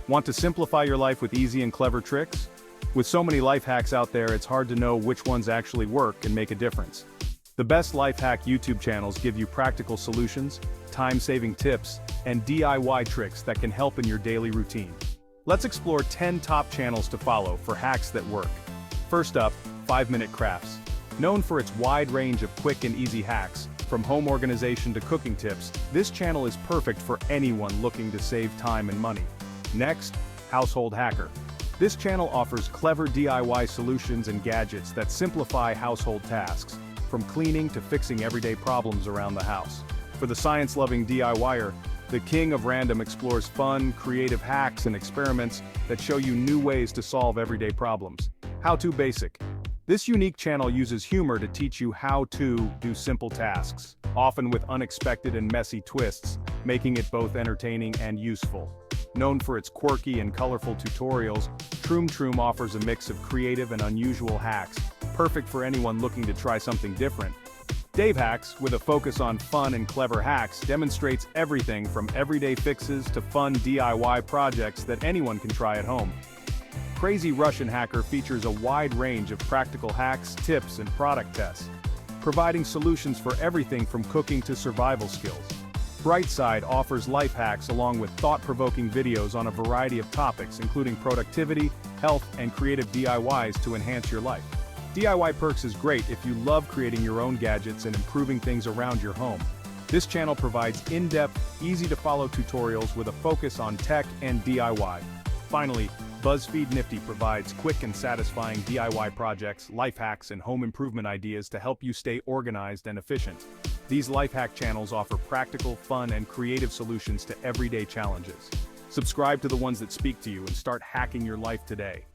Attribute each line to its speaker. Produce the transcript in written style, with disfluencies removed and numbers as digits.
Speaker 1: Want to simplify your life with easy and clever tricks? With so many life hacks out there, it's hard to know which ones actually work and make a difference. The best life hack YouTube channels give you practical solutions, time-saving tips, and DIY tricks that can help in your daily routine. Let's explore 10 top channels to follow for hacks that work. First up, 5-Minute Crafts. Known for its wide range of quick and easy hacks, from home organization to cooking tips, this channel is perfect for anyone looking to save time and money. Next, Household Hacker. This channel offers clever DIY solutions and gadgets that simplify household tasks, from cleaning to fixing everyday problems around the house. For the science-loving DIYer, the King of Random explores fun, creative hacks and experiments that show you new ways to solve everyday problems. How to Basic. This unique channel uses humor to teach you how to do simple tasks, often with unexpected and messy twists, making it both entertaining and useful. Known for its quirky and colorful tutorials, Troom offers a mix of creative and unusual hacks, perfect for anyone looking to try something different. Dave Hacks, with a focus on fun and clever hacks, demonstrates everything from everyday fixes to fun DIY projects that anyone can try at home. Crazy Russian Hacker features a wide range of practical hacks, tips, and product tests, providing solutions for everything from cooking to survival skills. Brightside offers life hacks along with thought-provoking videos on a variety of topics including productivity, health, and creative DIYs to enhance your life. DIY Perks is great if you love creating your own gadgets and improving things around your home. This channel provides in-depth, easy-to-follow tutorials with a focus on tech and DIY. Finally, BuzzFeed Nifty provides quick and satisfying DIY projects, life hacks, and home improvement ideas to help you stay organized and efficient. These life hack channels offer practical, fun, and creative solutions to everyday challenges. Subscribe to the ones that speak to you and start hacking your life today.